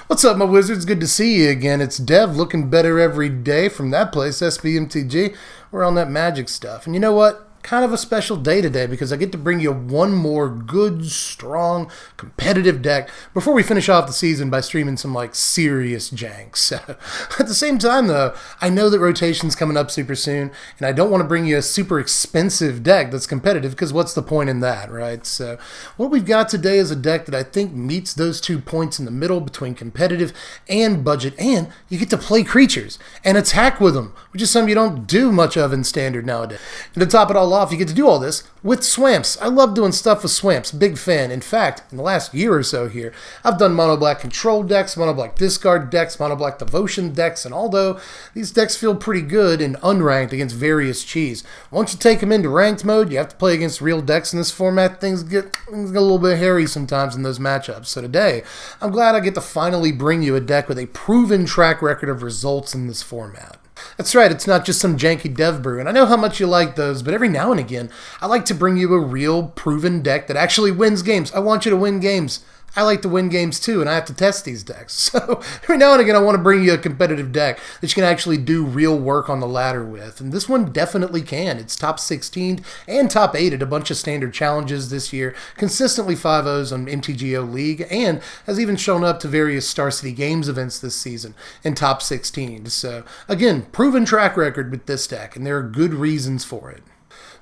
What's up, my wizards? Good to see you again. It's Dev, looking better every day from that place, Mtg. We're on that magic stuff. And you know what? Kind of a special day today because I get to bring you one more good, strong, competitive deck before we finish off the season by streaming some, serious janks. At the same time, though, I know that rotation's coming up super soon, and I don't want to bring you a super expensive deck that's competitive because what's the point in that, right? So what we've got today is a deck that I think meets those 2 points in the middle between competitive and budget, and you get to play creatures and attack with them, which is something you don't do much of in Standard nowadays. And to top it all off, you get to do all this with Swamps. I love doing stuff with Swamps. Big fan. In fact, in the last year or so here, I've done Mono Black Control decks, Mono Black Discard decks, Mono Black Devotion decks, and although these decks feel pretty good in unranked against various cheese, once you take them into ranked mode, you have to play against real decks in this format. Things get a little bit hairy sometimes in those matchups. So today, I'm glad I get to finally bring you a deck with a proven track record of results in this format. That's right, it's not just some janky dev brew, and I know how much you like those, but every now and again, I like to bring you a real, proven deck that actually wins games. I want you to win games. I like to win games too, and I have to test these decks. So every now and again, I want to bring you a competitive deck that you can actually do real work on the ladder with. And this one definitely can. It's top 16 and top 8 at a bunch of standard challenges this year, consistently 5-0s on MTGO League, and has even shown up to various Star City Games events this season in top 16. So again, proven track record with this deck, and there are good reasons for it.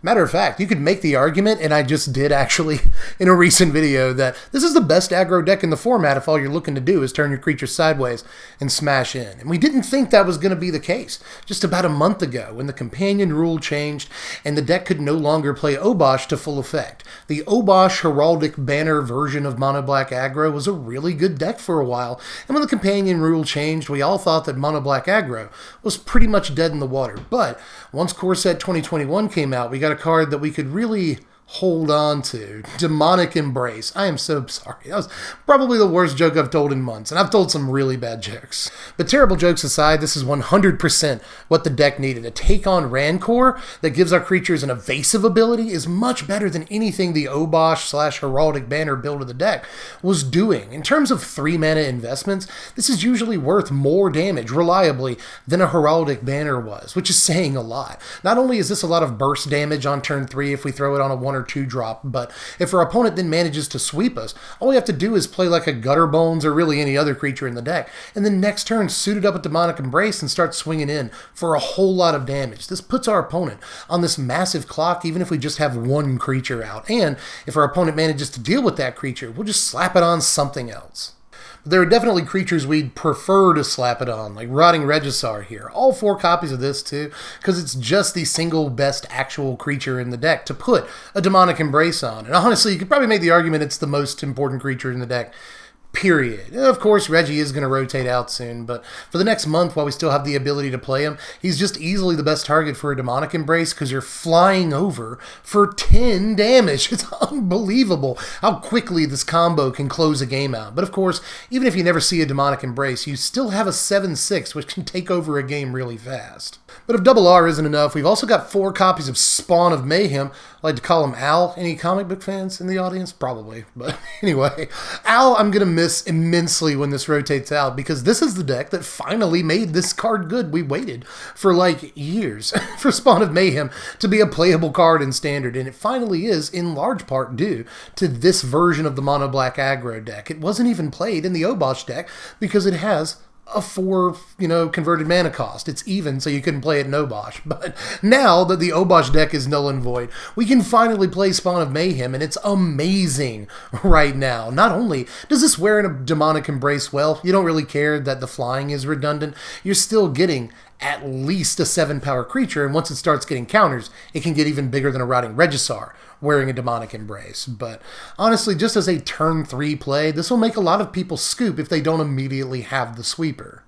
Matter of fact, you could make the argument, and I just did actually in a recent video, that this is the best aggro deck in the format if all you're looking to do is turn your creatures sideways and smash in. And we didn't think that was going to be the case just about a month ago when the companion rule changed and the deck could no longer play Obosh to full effect. The Obosh Heraldic Banner version of Mono Black Aggro was a really good deck for a while, and when the companion rule changed, we all thought that Mono Black Aggro was pretty much dead in the water. But once Core Set 2021 came out, we got a card that we could really hold on to. Demonic Embrace. I am so sorry. That was probably the worst joke I've told in months, and I've told some really bad jokes. But terrible jokes aside, this is 100% what the deck needed. A take on Wrankle that gives our creatures an evasive ability is much better than anything the Obosh/Heraldic Banner build of the deck was doing. In terms of 3-mana investments, this is usually worth more damage reliably than a Heraldic Banner was, which is saying a lot. Not only is this a lot of burst damage on turn 3 if we throw it on a 1 or 2 drop, but if our opponent then manages to sweep us, all we have to do is play like a Gutter Bones or really any other creature in the deck, and then next turn suit it up with Demonic Embrace and start swinging in for a whole lot of damage. This puts our opponent on this massive clock even if we just have one creature out, and if our opponent manages to deal with that creature, we'll just slap it on something else. There are definitely creatures we'd prefer to slap it on, like Rotting Regisaur here. All 4 copies of this too, because it's just the single best actual creature in the deck to put a Demonic Embrace on. And honestly, you could probably make the argument it's the most important creature in the deck. Period. Of course, Reggie is going to rotate out soon, but for the next month, while we still have the ability to play him, he's just easily the best target for a Demonic Embrace because you're flying over for 10 damage. It's unbelievable how quickly this combo can close a game out. But of course, even if you never see a Demonic Embrace, you still have a 7/6, which can take over a game really fast. But if double R isn't enough, we've also got 4 copies of Spawn of Mayhem. I like to call him Al. Any comic book fans in the audience? Probably. But anyway, Al I'm going to miss immensely when this rotates out because this is the deck that finally made this card good. We waited for years for Spawn of Mayhem to be a playable card in Standard, and it finally is in large part due to this version of the Mono Black Aggro deck. It wasn't even played in the Obosh deck because it has a 4, converted mana cost. It's even, so you couldn't play it in Obosh. But now that the Obosh deck is null and void, we can finally play Spawn of Mayhem, and it's amazing right now. Not only does this wear in a Demonic Embrace well, you don't really care that the flying is redundant, you're still getting at least a 7-power creature, and once it starts getting counters, it can get even bigger than a Rotting Regisaur wearing a Demonic Embrace. But honestly, just as a turn 3 play, this will make a lot of people scoop if they don't immediately have the sweeper.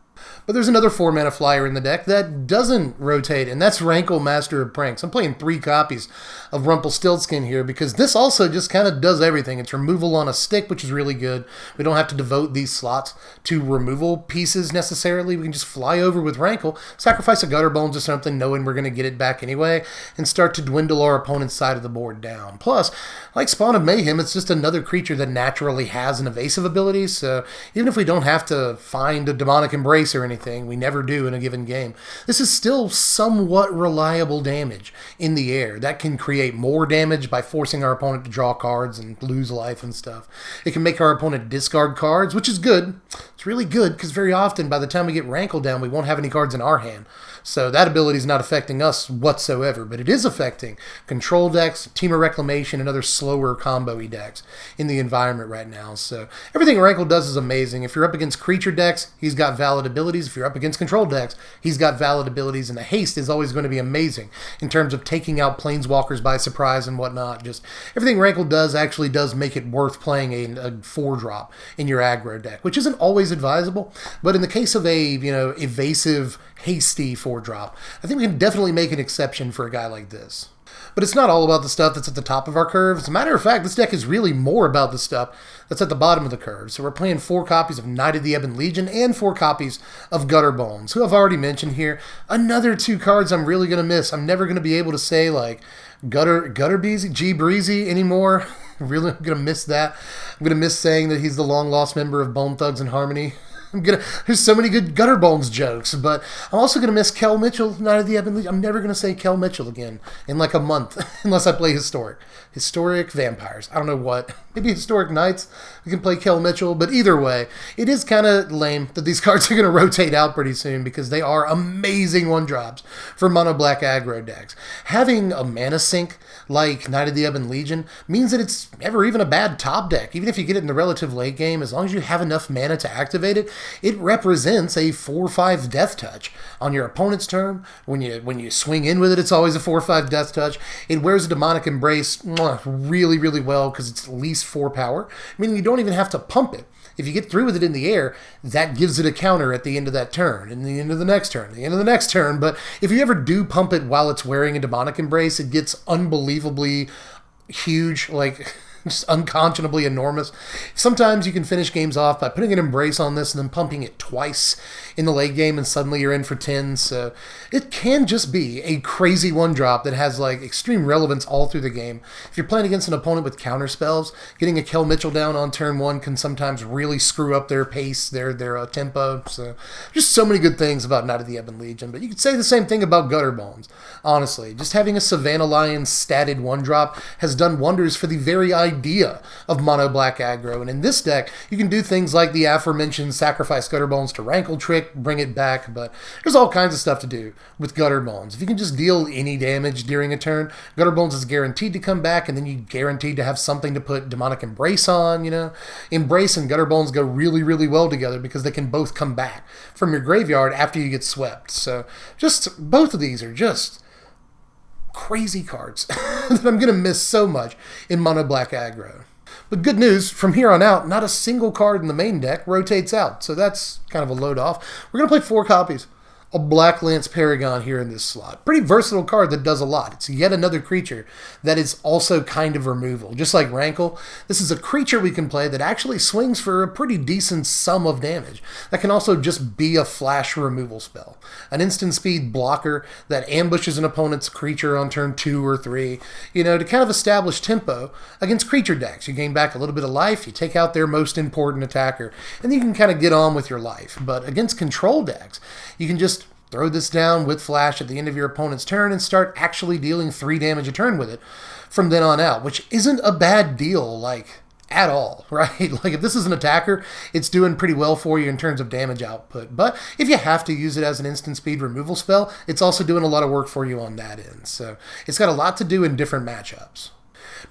But there's another 4-mana flyer in the deck that doesn't rotate, and that's Wrankle, Master of Pranks. I'm playing 3 copies of Rumpelstiltskin here because this also just kind of does everything. It's removal on a stick, which is really good. We don't have to devote these slots to removal pieces necessarily. We can just fly over with Wrankle, sacrifice a Gutter Bones or something, knowing we're going to get it back anyway, and start to dwindle our opponent's side of the board down. Plus, like Spawn of Mayhem, it's just another creature that naturally has an evasive ability, so even if we don't have to find a Demonic Embrace or anything, we never do in a given game, this is still somewhat reliable damage in the air. That can create more damage by forcing our opponent to draw cards and lose life and stuff. It can make our opponent discard cards, which is good. It's really good because very often by the time we get Wrankle down, we won't have any cards in our hand. So that ability is not affecting us whatsoever, but it is affecting control decks, Team of Reclamation, and other slower combo-y decks in the environment right now. So everything Wrankle does is amazing. If you're up against creature decks, he's got valid abilities. If you're up against control decks, he's got valid abilities, and the haste is always going to be amazing in terms of taking out planeswalkers by surprise and whatnot. Just everything Wrankle does actually does make it worth playing a 4-drop in your aggro deck, which isn't always advisable, but in the case of a evasive, hasty 4-drop, I think we can definitely make an exception for a guy like this. But it's not all about the stuff that's at the top of our curve. As a matter of fact, this deck is really more about the stuff that's at the bottom of the curve. So we're playing 4 copies of Knight of the Ebon Legion and 4 copies of Gutter Bones, who I've already mentioned here. Another 2 cards I'm really going to miss. I'm never going to be able to say, like, Gutter Breezy, G Breezy anymore. Really, I'm going to miss that. I'm going to miss saying that he's the long-lost member of Bone Thugs and Harmony. There's so many good Gutter Bones jokes, but I'm also going to miss Kel Mitchell, Knight of the Ebon Legion. I'm never going to say Kel Mitchell again in like a month unless I play Historic Vampires. I don't know what. Maybe Historic Knights. We can play Kel Mitchell, but either way, it is kind of lame that these cards are going to rotate out pretty soon because they are amazing 1-drops for Mono Black Aggro decks. Having a mana sink like Knight of the Ebon Legion means that it's never even a bad top deck. Even if you get it in the relative late game, as long as you have enough mana to activate it, it represents a 4/5 death touch on your opponent's turn. When you swing in with it, it's always a 4/5 death touch. It wears a Demonic Embrace really, really well because it's at least 4 power, meaning you don't even have to pump it. If you get through with it in the air, that gives it a counter at the end of that turn, and the end of the next turn, the end of the next turn. But if you ever do pump it while it's wearing a Demonic Embrace, it gets unbelievably huge, like just unconscionably enormous. Sometimes you can finish games off by putting an Embrace on this and then pumping it twice in the late game, and suddenly you're in for 10. So it can just be a crazy 1-drop that has like extreme relevance all through the game. If you're playing against an opponent with counter spells, getting a Kel Mitchell down on turn 1 can sometimes really screw up their pace, their tempo. So just so many good things about Knight of the Ebon Legion. But you could say the same thing about Gutter Bones. Honestly, just having a Savannah Lion statted 1-drop has done wonders for the very idea of Mono Black Aggro. And in this deck, you can do things like the aforementioned sacrifice Gutter Bones to Wrankle trick, bring it back, but there's all kinds of stuff to do with Gutter Bones. If you can just deal any damage during a turn, Gutter Bones is guaranteed to come back, and then you guaranteed to have something to put Demonic Embrace on, Embrace and Gutter Bones go really, really well together because they can both come back from your graveyard after you get swept. So just both of these are just crazy cards that I'm going to miss so much in Mono Black Aggro. But good news, from here on out, not a single card in the main deck rotates out, so that's kind of a load off. We're going to play 4 copies a Black Lance Paragon here in this slot. Pretty versatile card that does a lot. It's yet another creature that is also kind of removal. Just like Wrankle, this is a creature we can play that actually swings for a pretty decent sum of damage. That can also just be a flash removal spell. An instant speed blocker that ambushes an opponent's creature on turn 2 or 3, to kind of establish tempo against creature decks. You gain back a little bit of life, you take out their most important attacker, and then you can kind of get on with your life. But against control decks, you can just throw this down with flash at the end of your opponent's turn and start actually dealing 3 damage a turn with it from then on out, which isn't a bad deal, at all, right? Like, if this is an attacker, it's doing pretty well for you in terms of damage output. But if you have to use it as an instant speed removal spell, it's also doing a lot of work for you on that end. So it's got a lot to do in different matchups.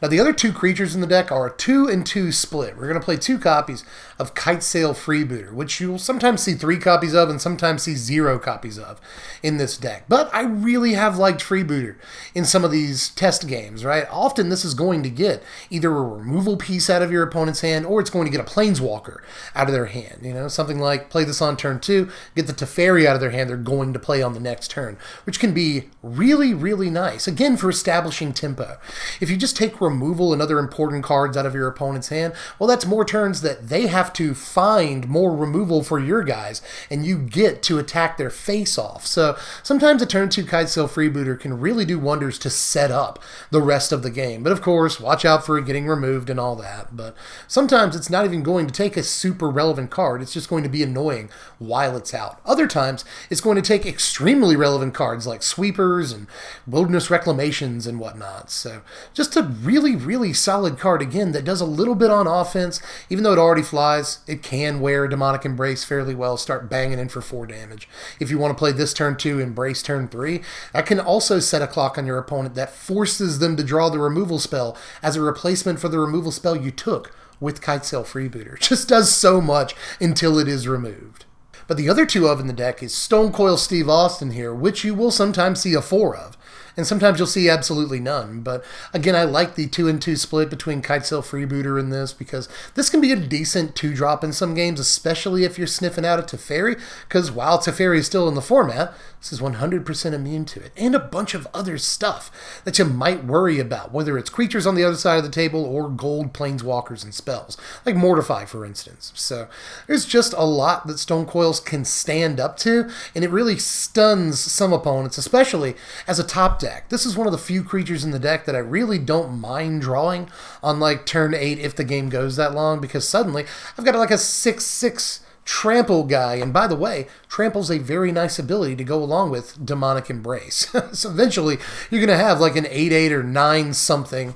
Now, the other two creatures in the deck are a 2-2 split. We're going to play 2 copies of Kitesail Freebooter, which you'll sometimes see 3 copies of and sometimes see 0 copies of in this deck. But I really have liked Freebooter in some of these test games, right? Often this is going to get either a removal piece out of your opponent's hand or it's going to get a Planeswalker out of their hand. You know, something like play this on turn 2, get the Teferi out of their hand they're going to play on the next turn, which can be really, really nice. Again, for establishing tempo. If you just take removal and other important cards out of your opponent's hand, well, that's more turns that they have to find more removal for your guys, and you get to attack their face off. So sometimes a turn 2 Kitesail Freebooter can really do wonders to set up the rest of the game. But of course, watch out for it getting removed and all that. But sometimes it's not even going to take a super relevant card. It's just going to be annoying while it's out. Other times, it's going to take extremely relevant cards like Sweepers and Wilderness Reclamations and whatnot. So just a really, really solid card, again, that does a little bit on offense. Even though it already flies, it can wear Demonic Embrace fairly well, start banging in for 4 damage. If you want to play this turn 2, Embrace turn 3, that can also set a clock on your opponent that forces them to draw the removal spell as a replacement for the removal spell you took with Kitesail Freebooter. It just does so much until it is removed. But the other 2 of in the deck is Stonecoil Steve Austin here, which you will sometimes see a 4 of. And sometimes you'll see absolutely none. But again, I like the 2-2 split between Kitesail Freebooter and this, because this can be a decent 2-drop in some games, especially if you're sniffing out a Teferi, because while Teferi is still in the format, this is 100% immune to it. And a bunch of other stuff that you might worry about, whether it's creatures on the other side of the table or gold planeswalkers and spells, like Mortify, for instance. So there's just a lot that Stonecoils can stand up to, and it really stuns some opponents, especially as a top deck. This is one of the few creatures in the deck that I really don't mind drawing on like turn 8 if the game goes that long, because suddenly I've got like a 6/6 trample guy, and by the way, trample's a very nice ability to go along with Demonic Embrace. So eventually you're going to have like an 8/8 or 9 something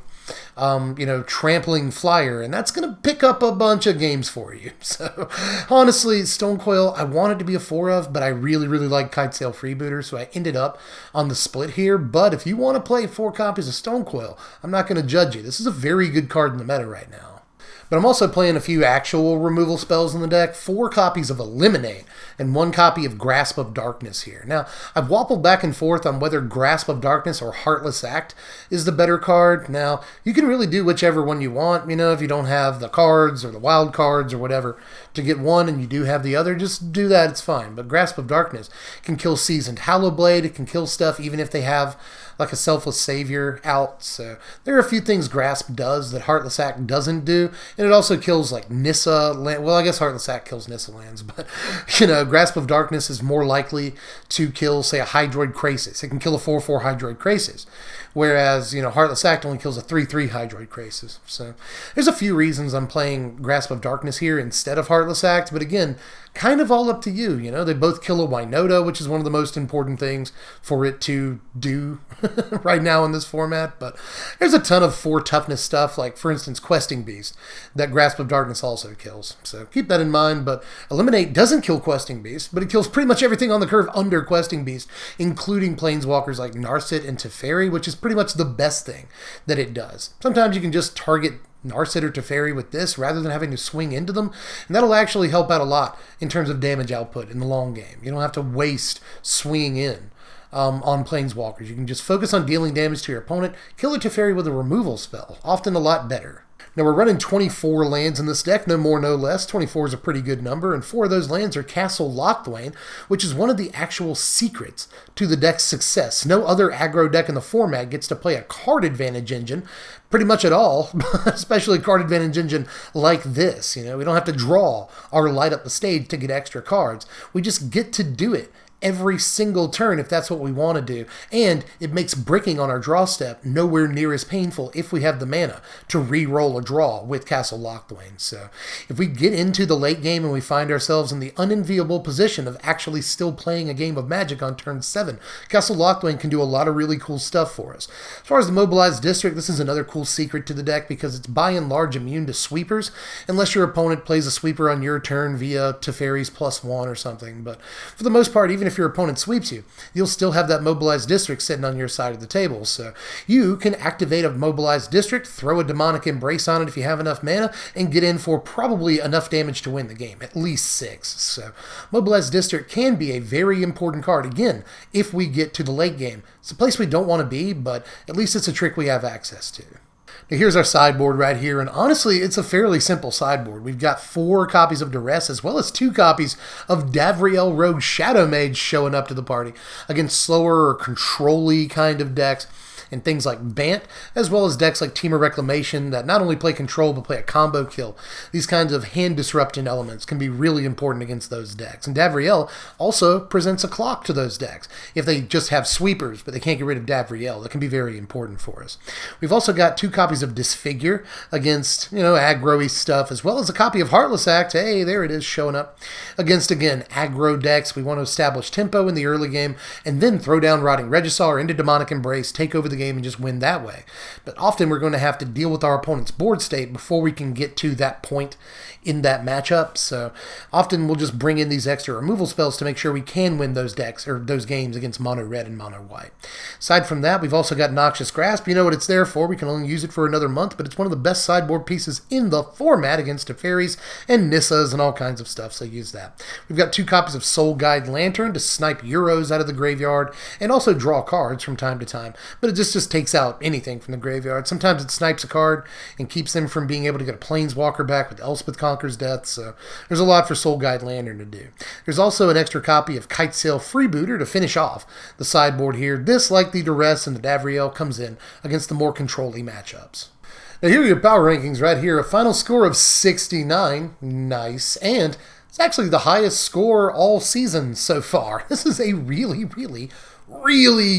trampling flyer, and that's going to pick up a bunch of games for you. So honestly, Stonecoil, I wanted to be a 4 of, but I really, really like Kitesail Freebooter, so I ended up on the split here. But if you want to play 4 copies of Stonecoil, I'm not going to judge you. This is a very good card in the meta right now. But I'm also playing a few actual removal spells in the deck, 4 copies of Eliminate, and 1 copy of Grasp of Darkness here. Now, I've wobbled back and forth on whether Grasp of Darkness or Heartless Act is the better card. Now, you can really do whichever one you want. You know, if you don't have the cards or the wild cards or whatever to get one and you do have the other, just do that, it's fine. But Grasp of Darkness can kill Seasoned Hallowblade, it can kill stuff even if they have like a Selfless Savior out. So there are a few things Grasp does that Heartless Act doesn't do, and it also kills like Nissa land. Well, I guess Heartless Act kills Nissa lands, but Grasp of Darkness is more likely to kill, say, a Hydroid Krasis. It can kill a 4/4 Hydroid Krasis, whereas Heartless Act only kills a 3/3 Hydroid Krasis. So there's a few reasons I'm playing Grasp of Darkness here instead of Heartless Act, but again, kind of all up to you. They both kill a Winota, which is one of the most important things for it to do right now in this format. But there's a ton of 4 toughness stuff, like, for instance, Questing Beast, that Grasp of Darkness also kills. So keep that in mind. But Eliminate doesn't kill Questing Beast, but it kills pretty much everything on the curve under Questing Beast, including planeswalkers like Narset and Teferi, which is pretty much the best thing that it does. Sometimes you can just target Narset or Teferi with this rather than having to swing into them, and that'll actually help out a lot in terms of damage output in the long game. You don't have to waste swinging in on planeswalkers. You can just focus on dealing damage to your opponent, kill a Teferi with a removal spell, often a lot better. Now, we're running 24 lands in this deck, no more, no less. 24 is a pretty good number, and 4 of those lands are Castle Locthwain, which is one of the actual secrets to the deck's success. No other aggro deck in the format gets to play a card advantage engine pretty much at all, especially a card advantage engine like this. We don't have to draw or light up the stage to get extra cards. We just get to do it every single turn if that's what we want to do, and it makes bricking on our draw step nowhere near as painful if we have the mana to re-roll a draw with Castle Locthwain. So if we get into the late game and we find ourselves in the unenviable position of actually still playing a game of Magic on turn 7, Castle Locthwain can do a lot of really cool stuff for us. As far as the Mobilized District, this is another cool secret to the deck because it's by and large immune to sweepers, unless your opponent plays a sweeper on your turn via Teferi's +1 or something. But for the most part, even if if your opponent sweeps you, you'll still have that mobilized district sitting on your side of the table. So you can activate a mobilized district, throw a demonic embrace on it if you have enough mana, and get in for probably enough damage to win the game, at least 6. So mobilized district can be a very important card, again, if we get to the late game. It's a place we don't want to be, but at least it's a trick we have access to. Now here's our sideboard right here, and honestly, it's a fairly simple sideboard. We've got 4 copies of Duress, as well as 2 copies of Davriel Rogue Shadow Mage showing up to the party against slower or control-y kind of decks, and things like Bant, as well as decks like Team of Reclamation that not only play control but play a combo kill. These kinds of hand-disrupting elements can be really important against those decks. And Davriel also presents a clock to those decks. If they just have sweepers but they can't get rid of Davriel, that can be very important for us. We've also got 2 copies of Disfigure against, aggro-y stuff, as well as a copy of Heartless Act. Hey, there it is showing up. Against, again, aggro decks. We want to establish tempo in the early game and then throw down Rotting Regisaur into Demonic Embrace, take over the game and just win that way. But often we're going to have to deal with our opponent's board state before we can get to that point in that matchup. So often we'll just bring in these extra removal spells to make sure we can win those decks or those games against mono red and mono white. Aside from that, we've also got Noxious Grasp. You know what it's there for. We can only use it for another month, but it's one of the best sideboard pieces in the format against Teferis and Nissas and all kinds of stuff, so use that. We've got 2 copies of Soul Guide Lantern to snipe Euros out of the graveyard and also draw cards from time to time, but it just takes out anything from the graveyard. Sometimes it snipes a card and keeps them from being able to get a Planeswalker back with Elspeth Conquers Death, so there's a lot for Soul Guide Lantern to do. There's also an extra copy of Kitesail Freebooter to finish off the sideboard here. This, like the Duress and the Davriel, comes in against the more control-y matchups. Now here are your power rankings right here. A final score of 69. Nice. And it's actually the highest score all season so far. This is a really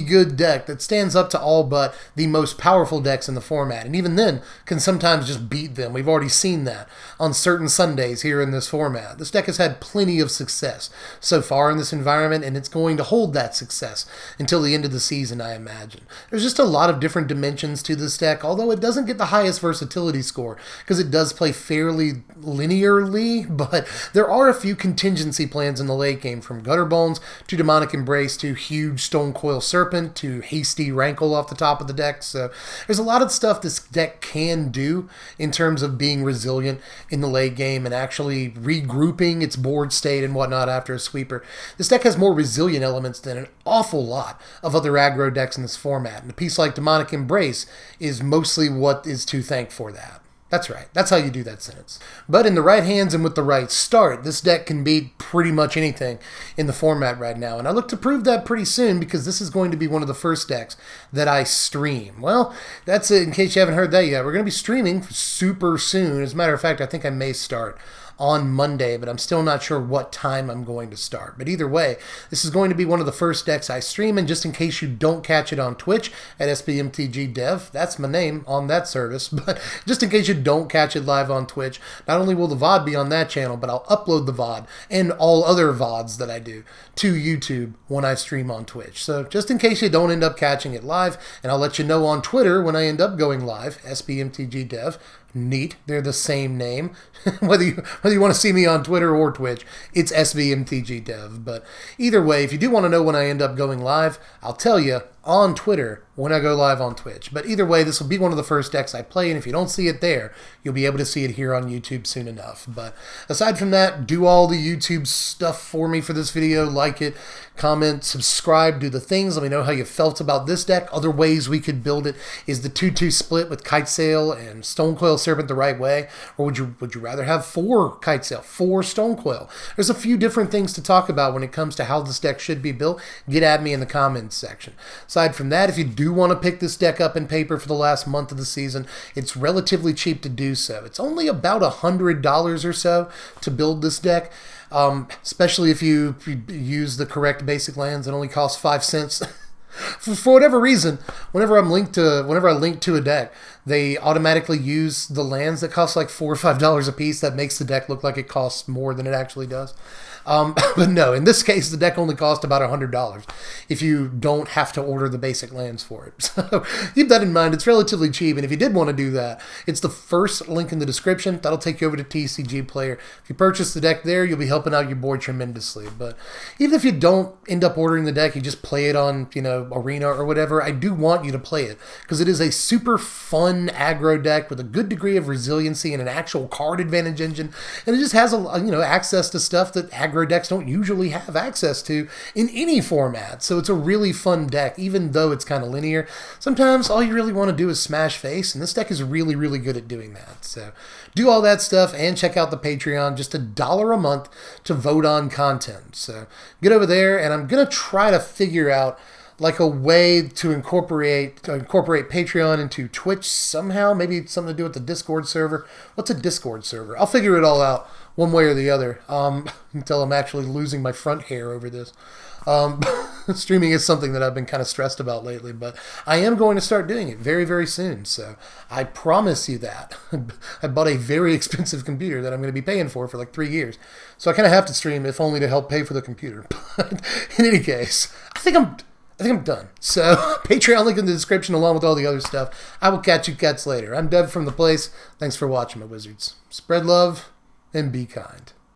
good deck that stands up to all but the most powerful decks in the format, and even then can sometimes just beat them. We've already seen that on certain Sundays here in this format. This deck has had plenty of success so far in this environment, and it's going to hold that success until the end of the season, I imagine. There's just a lot of different dimensions to this deck, although it doesn't get the highest versatility score because it does play fairly linearly, but there are a few contingency plans in the late game, from Gutter Bones to Demonic Embrace to huge Stonecoil Serpent to hasty Wrankle off the top of the deck. So there's a lot of stuff this deck can do in terms of being resilient in the late game and actually regrouping its board state and whatnot after a sweeper. This deck has more resilient elements than an awful lot of other aggro decks in this format, and a piece like Demonic Embrace is mostly what is to thank for that. That's right. That's how you do that sentence. But in the right hands and with the right start, this deck can beat pretty much anything in the format right now. And I look to prove that pretty soon, because this is going to be one of the first decks that I stream. Well, that's it in case you haven't heard that yet. We're going to be streaming super soon. As a matter of fact, I think I may start on Monday, but I'm still not sure what time I'm going to start. But either way, this is going to be one of the first decks I stream, and just in case you don't catch it on Twitch at SBMTG Dev, that's my name on that service, but just in case you don't catch it live on Twitch, not only will the VOD be on that channel, but I'll upload the VOD and all other VODs that I do to YouTube when I stream on Twitch. So just in case you don't end up catching it live, and I'll let you know on Twitter when I end up going live, SBMTG Dev. Neat. They're the same name. whether you want to see me on Twitter or Twitch, it's SBMTG Dev. But either way, if you do want to know when I end up going live, I'll tell you on Twitter when I go live on Twitch. But either way, this will be one of the first decks I play, and if you don't see it there, you'll be able to see it here on YouTube soon enough. But aside from that, do all the YouTube stuff for me for this video. Like it, comment, subscribe, do the things. Let me know how you felt about this deck. Other ways we could build it is the 2-2 split with Kitesail and Stonecoil Serpent the right way, or would you rather have 4 Kitesail, 4 Stonecoil? There's a few different things to talk about when it comes to how this deck should be built. Get at me in the comments section. Aside from that, if you do want to pick this deck up in paper for the last month of the season, it's relatively cheap to do so. It's only about $100 or so to build this deck. Especially if you use the correct basic lands. It only costs 5 cents. For whatever reason, whenever I link to a deck, they automatically use the lands that cost like $4 or $5 a piece. That makes the deck look like it costs more than it actually does. But no, in this case, the deck only cost about $100 if you don't have to order the basic lands for it. So keep that in mind. It's relatively cheap, and if you did want to do that, it's the first link in the description. That'll take you over to TCG Player. If you purchase the deck there, you'll be helping out your boy tremendously. But even if you don't end up ordering the deck, you just play it on, Arena or whatever, I do want you to play it because it is a super fun aggro deck with a good degree of resiliency and an actual card advantage engine, and it just has access to stuff that aggro decks don't usually have access to in any format. So it's a really fun deck, even though it's kind of linear. Sometimes all you really want to do is smash face, and this deck is really, really good at doing that. So do all that stuff and check out the Patreon, just $1 a month to vote on content. So get over there, and I'm going to try to figure out like a way to incorporate Patreon into Twitch somehow. Maybe something to do with the Discord server. What's a Discord server? I'll figure it all out one way or the other until I'm actually losing my front hair over this. Streaming is something that I've been kind of stressed about lately, but I am going to start doing it very, very soon. So I promise you that. I bought a very expensive computer that I'm going to be paying for like 3 years. So I kind of have to stream, if only to help pay for the computer. But in any case, I think I'm done. So Patreon link in the description along with all the other stuff. I will catch you cats later. I'm Dev from The Place. Thanks for watching, my wizards. Spread love and be kind.